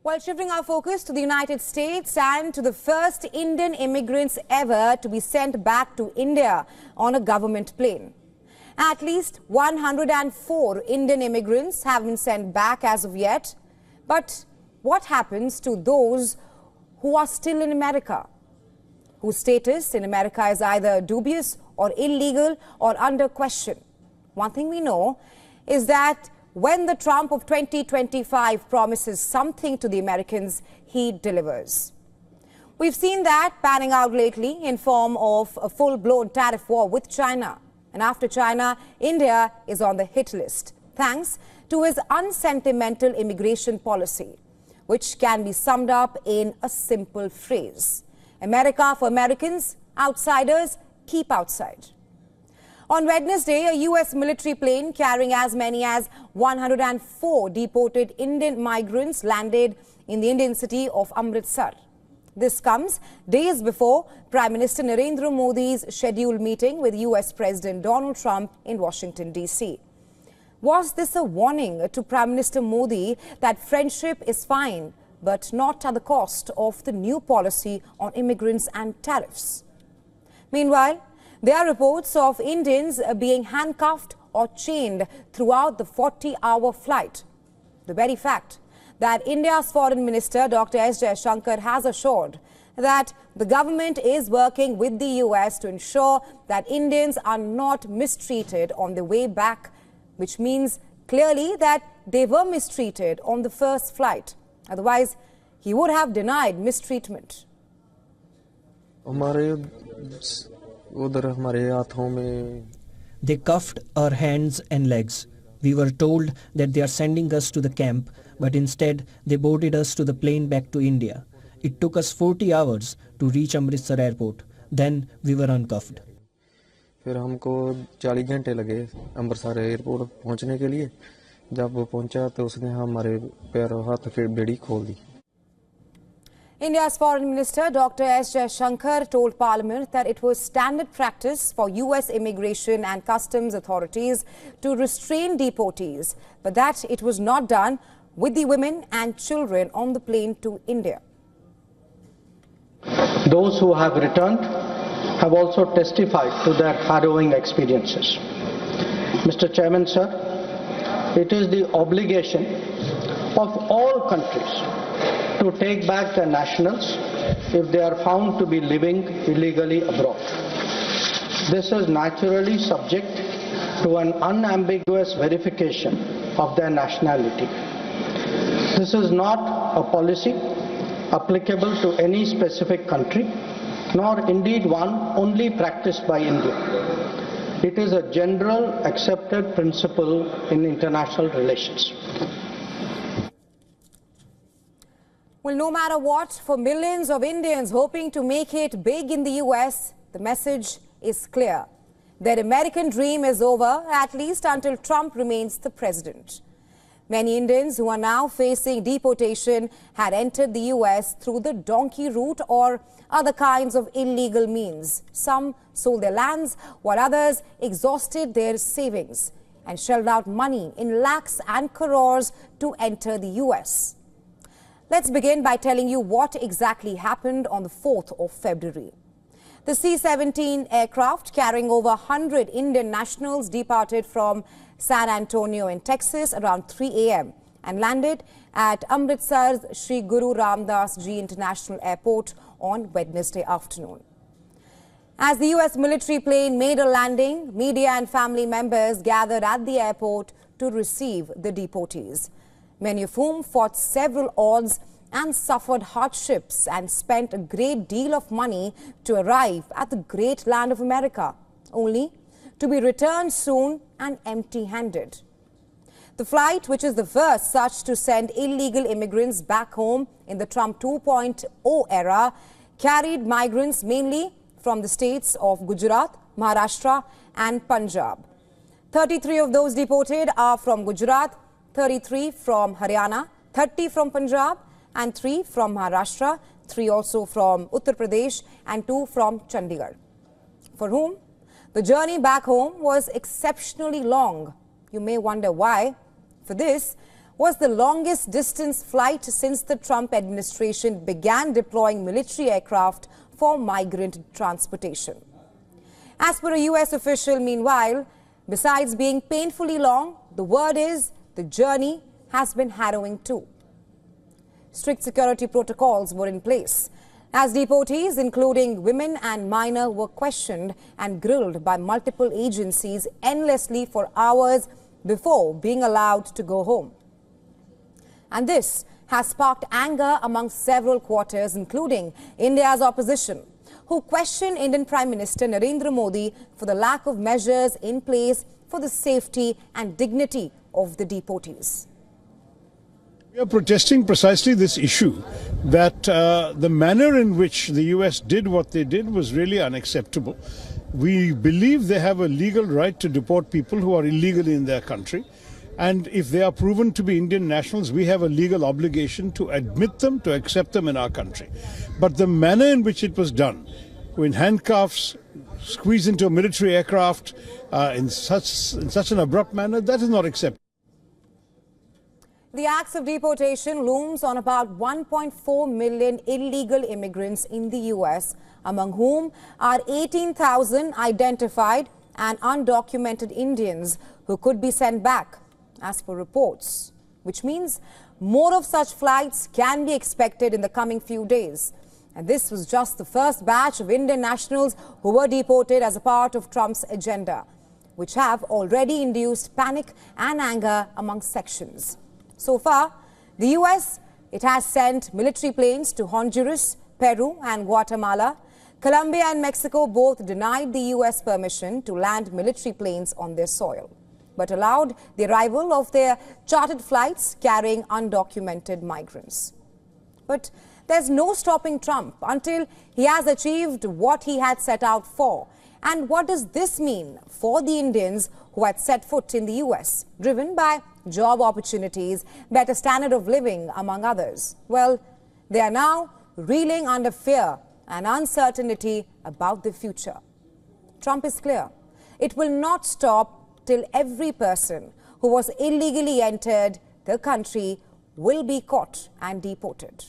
While shifting our focus to the United States and to the first Indian immigrants ever to be sent back to India on a government plane. At least 104 Indian immigrants have been sent back as of yet. But what happens to those who are still in America, whose status in America is either dubious or illegal or under question? One thing we know is that when the Trump of 2025 promises something to the Americans, he delivers. We've seen that panning out lately in form of a full-blown tariff war with China. And after China, India is on the hit list, thanks to his unsentimental immigration policy, which can be summed up in a simple phrase: America for Americans, outsiders keep outside. On Wednesday, a U.S. military plane carrying as many as 104 deported Indian migrants landed in the Indian city of Amritsar. This comes days before Prime Minister Narendra Modi's scheduled meeting with U.S. President Donald Trump in Washington, D.C. Was this a warning to Prime Minister Modi that friendship is fine, but not at the cost of the new policy on immigrants and tariffs? Meanwhile, there are reports of Indians being handcuffed or chained throughout the 40-hour flight. The very fact that India's Foreign Minister Dr. S. Jaishankar has assured that the government is working with the US to ensure that Indians are not mistreated on their way back, which means clearly that they were mistreated on the first flight. Otherwise, he would have denied mistreatment. They cuffed our hands and legs. We were told that they are sending us to the camp, but instead they boarded us to the plane back to India. It took us 40 hours to reach Amritsar airport. Then we were uncuffed. फिर हमको 40 घंटे लगे Amritsar airport पहुंचने के लिए. जब वो पहुंचा तो उसने हमारे पैर और हाथ की बेड़ी खोल दी. India's Foreign Minister Dr. S. Jaishankar told Parliament that it was standard practice for U.S. immigration and customs authorities to restrain deportees, but that it was not done with the women and children on the plane to India. Those who have returned have also testified to their harrowing experiences. Mr. Chairman, sir, it is the obligation of all countries to take back their nationals if they are found to be living illegally abroad. This is naturally subject to an unambiguous verification of their nationality. This is not a policy applicable to any specific country, nor indeed one only practiced by India. It is a general accepted principle in international relations. Well, no matter what, for millions of Indians hoping to make it big in the U.S., the message is clear. Their American dream is over, at least until Trump remains the president. Many Indians who are now facing deportation had entered the U.S. through the donkey route or other kinds of illegal means. Some sold their lands, while others exhausted their savings and shelled out money in lakhs and crores to enter the U.S. Let's begin by telling you what exactly happened on the 4th of February. The C-17 aircraft carrying over 100 Indian nationals departed from San Antonio in Texas around 3 a.m. and landed at Amritsar's Sri Guru Ram Das Ji International Airport on Wednesday afternoon. As the U.S. military plane made a landing, media and family members gathered at the airport to receive the deportees, many of whom fought several odds and suffered hardships and spent a great deal of money to arrive at the great land of America, only to be returned soon and empty-handed. The flight, which is the first such to send illegal immigrants back home in the Trump 2.0 era, carried migrants mainly from the states of Gujarat, Maharashtra and Punjab. 33 of those deported are from Gujarat, 33 from Haryana, 30 from Punjab and 3 from Maharashtra, 3 also from Uttar Pradesh and 2 from Chandigarh, for whom the journey back home was exceptionally long. You may wonder why. For this, was the longest distance flight since the Trump administration began deploying military aircraft for migrant transportation. As per a US official, meanwhile, besides being painfully long, the word is the journey has been harrowing too. Strict security protocols were in place as deportees, including women and minors, were questioned and grilled by multiple agencies endlessly for hours before being allowed to go home. And this has sparked anger among several quarters, including India's opposition, who questioned Indian Prime Minister Narendra Modi for the lack of measures in place for the safety and dignity of the deportees. We are protesting precisely this issue, that the manner in which the US did what they did was really unacceptable. We believe they have a legal right to deport people who are illegally in their country. And if they are proven to be Indian nationals, we have a legal obligation to admit them, to accept them in our country. But the manner in which it was done, in handcuffs, squeezed into a military aircraft, in such an abrupt manner, that is not acceptable. The acts of deportation looms on about 1.4 million illegal immigrants in the US, among whom are 18,000 identified and undocumented Indians who could be sent back, as per reports, which means more of such flights can be expected in the coming few days. And this was just the first batch of Indian nationals who were deported as a part of Trump's agenda, which have already induced panic and anger among sections. So far, the US, it has sent military planes to Honduras, Peru and Guatemala. Colombia and Mexico both denied the US permission to land military planes on their soil, but allowed the arrival of their chartered flights carrying undocumented migrants. But there's no stopping Trump until he has achieved what he had set out for. And what does this mean for the Indians who had set foot in the US, driven by job opportunities, better standard of living, among others? Well, they are now reeling under fear and uncertainty about the future. Trump is clear. It will not stop till every person who was illegally entered the country will be caught and deported.